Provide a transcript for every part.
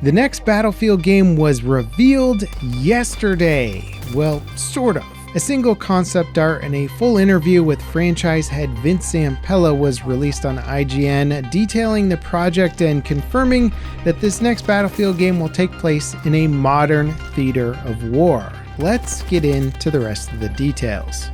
The next Battlefield game was revealed yesterday. Well, sort of. A single concept art and a full interview with franchise head Vince Zampella was released on IGN, detailing the project and confirming that this next Battlefield game will take place in a modern theater of war. Let's get into the rest of the details.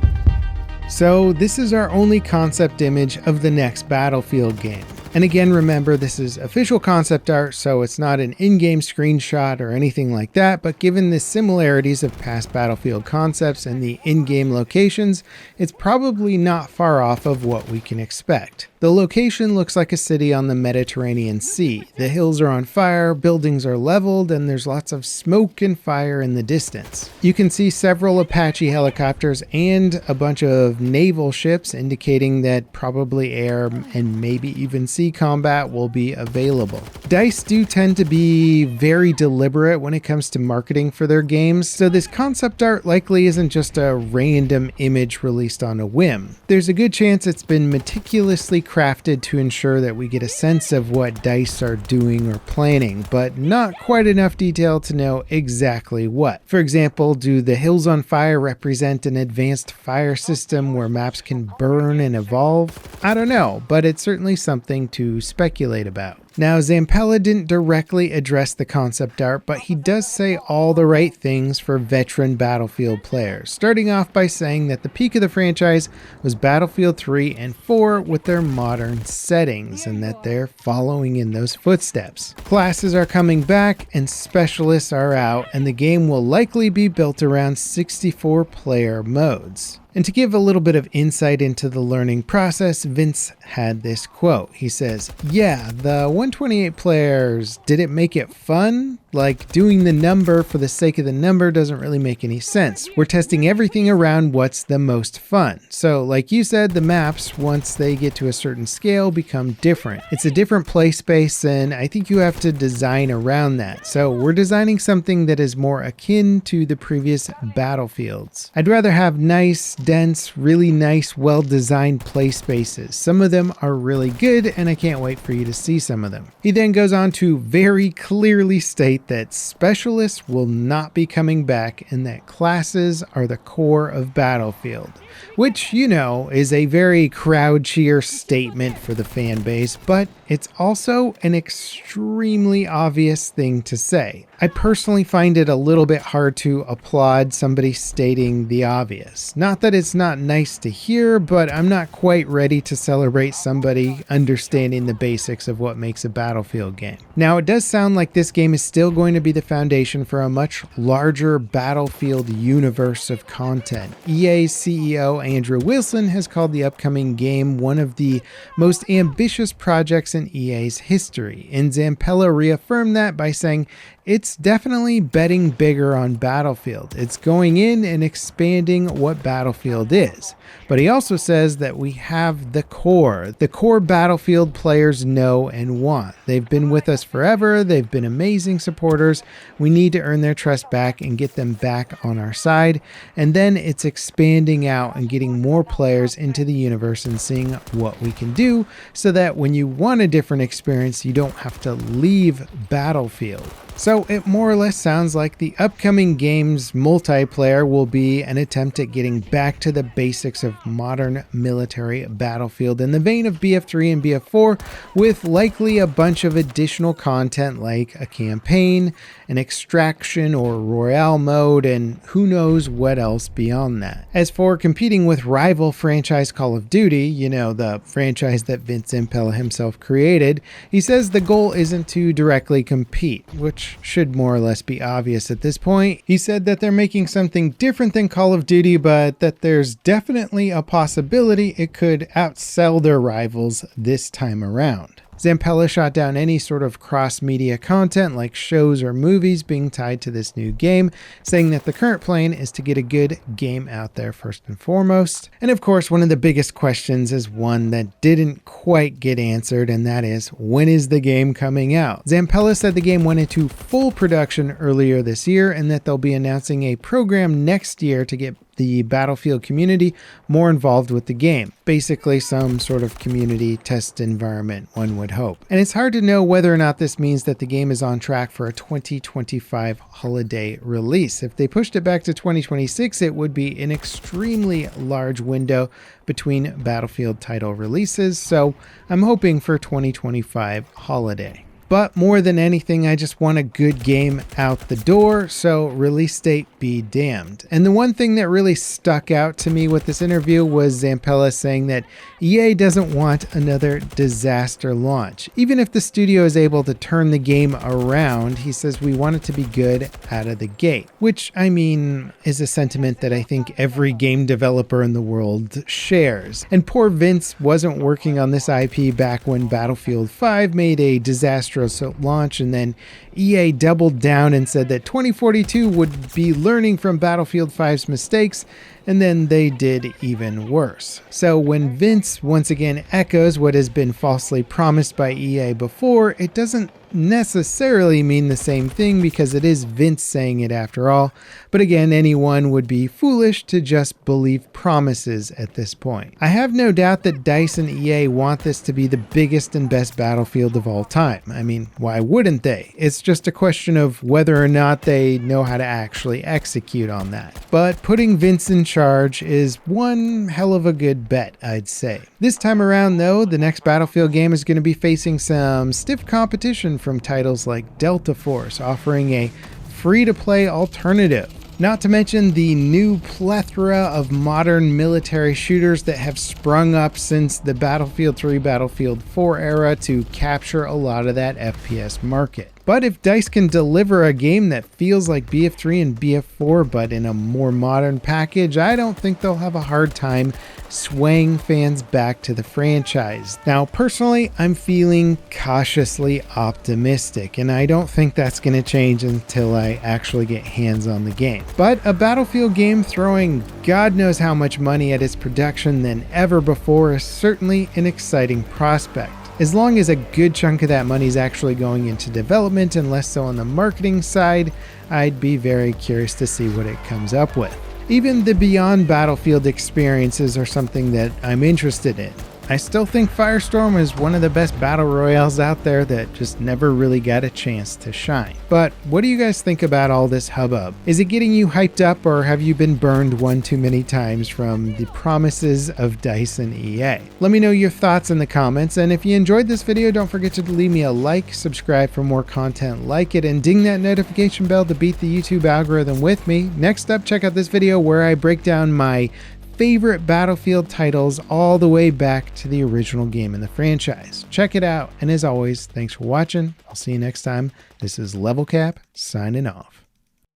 So this is our only concept image of the next Battlefield game. And again, remember, this is official concept art, so it's not an in-game screenshot or anything like that, but given the similarities of past Battlefield concepts and the in-game locations, it's probably not far off of what we can expect. The location looks like a city on the Mediterranean Sea. The hills are on fire, buildings are leveled, and there's lots of smoke and fire in the distance. You can see several Apache helicopters and a bunch of naval ships, indicating that probably air and maybe even sea combat will be available. DICE do tend to be very deliberate when it comes to marketing for their games, so this concept art likely isn't just a random image released on a whim. There's a good chance it's been meticulously crafted to ensure that we get a sense of what DICE are doing or planning, but not quite enough detail to know exactly what. For example, do the hills on fire represent an advanced fire system where maps can burn and evolve? I don't know, but it's certainly something to speculate about. Now, Zampella didn't directly address the concept art, but he does say all the right things for veteran Battlefield players, starting off by saying that the peak of the franchise was Battlefield 3 and 4 with their modern settings, and that they're following in those footsteps. Classes are coming back, and specialists are out, and the game will likely be built around 64 player modes. And to give a little bit of insight into the learning process, Vince had this quote. He says, "Yeah, the 128 players, did it make it fun? Like, doing the number for the sake of the number doesn't really make any sense. We're testing everything around what's the most fun. So, like you said, the maps, once they get to a certain scale, become different. It's a different play space, and I think you have to design around that. So we're designing something that is more akin to the previous Battlefields. I'd rather have nice, dense, really nice, well-designed play spaces. Some of them are really good, and I can't wait for you to see some of them." He then goes on to very clearly state that specialists will not be coming back and that classes are the core of Battlefield, which, you know, is a very crowd cheer statement for the fan base, but it's also an extremely obvious thing to say. I personally find it a little bit hard to applaud somebody stating the obvious. Not that it's not nice to hear, but I'm not quite ready to celebrate somebody understanding the basics of what makes a Battlefield game. Now, it does sound like this game is still going to be the foundation for a much larger Battlefield universe of content. EA's CEO Andrew Wilson has called the upcoming game one of the most ambitious projects in EA's history, and Zampella reaffirmed that by saying, "It's definitely betting bigger on Battlefield. It's going in and expanding what Battlefield is." But he also says that we have the core Battlefield players know and want. They've been with us forever. They've been amazing supporters. We need to earn their trust back and get them back on our side. And then it's expanding out and getting more players into the universe and seeing what we can do so that when you want a different experience, you don't have to leave Battlefield. So it more or less sounds like the upcoming game's multiplayer will be an attempt at getting back to the basics of modern military Battlefield in the vein of BF3 and BF4, with likely a bunch of additional content like a campaign, an extraction or royale mode, and who knows what else beyond that. As for competing with rival franchise Call of Duty, you know, the franchise that Vince Zampella himself created, he says the goal isn't to directly compete, which should more or less be obvious at this point. He said that they're making something different than Call of Duty, but that there's definitely a possibility it could outsell their rivals this time around. Zampella shot down any sort of cross-media content like shows or movies being tied to this new game, saying that the current plan is to get a good game out there first and foremost. And of course, one of the biggest questions is one that didn't quite get answered, and that is, when is the game coming out? Zampella said the game went into full production earlier this year and that they'll be announcing a program next year to get the Battlefield community more involved with the game. Basically some sort of community test environment, one would hope. And it's hard to know whether or not this means that the game is on track for a 2025 holiday release. If they pushed it back to 2026, it would be an extremely large window between Battlefield title releases, so I'm hoping for 2025 holiday. But more than anything, I just want a good game out the door, so release date be damned. And the one thing that really stuck out to me with this interview was Zampella saying that EA doesn't want another disaster launch. Even if the studio is able to turn the game around, he says we want it to be good out of the gate. Which, I mean, is a sentiment that I think every game developer in the world shares. And poor Vince wasn't working on this IP back when Battlefield 5 made a disastrous launch, and then EA doubled down and said that 2042 would be learning from Battlefield 5's mistakes, and then they did even worse. So when Vince once again echoes what has been falsely promised by EA before, it doesn't necessarily mean the same thing because it is Vince saying it after all. But again, anyone would be foolish to just believe promises at this point. I have no doubt that DICE and EA want this to be the biggest and best Battlefield of all time. I mean, why wouldn't they? It's just a question of whether or not they know how to actually execute on that. But putting Vince in charge is one hell of a good bet, I'd say. This time around though, the next Battlefield game is going to be facing some stiff competition from titles like Delta Force, offering a free-to-play alternative. Not to mention the new plethora of modern military shooters that have sprung up since the Battlefield 3, Battlefield 4 era to capture a lot of that FPS market. But if DICE can deliver a game that feels like BF3 and BF4 but in a more modern package, I don't think they'll have a hard time swaying fans back to the franchise. Now personally, I'm feeling cautiously optimistic, and I don't think that's going to change until I actually get hands on the game. But a Battlefield game throwing God knows how much money at its production than ever before is certainly an exciting prospect. As long as a good chunk of that money is actually going into development and less so on the marketing side, I'd be very curious to see what it comes up with. Even the Beyond Battlefield experiences are something that I'm interested in. I still think Firestorm is one of the best battle royales out there that just never really got a chance to shine. But what do you guys think about all this hubbub? Is it getting you hyped up, or have you been burned one too many times from the promises of DICE and EA? Let me know your thoughts in the comments, and if you enjoyed this video, don't forget to leave me a like, subscribe for more content like it, and ding that notification bell to beat the YouTube algorithm with me. Next up, check out this video where I break down my favorite Battlefield titles all the way back to the original game in the franchise. Check it out, and as always, thanks for watching. I'll see you next time. This is Level Cap signing off.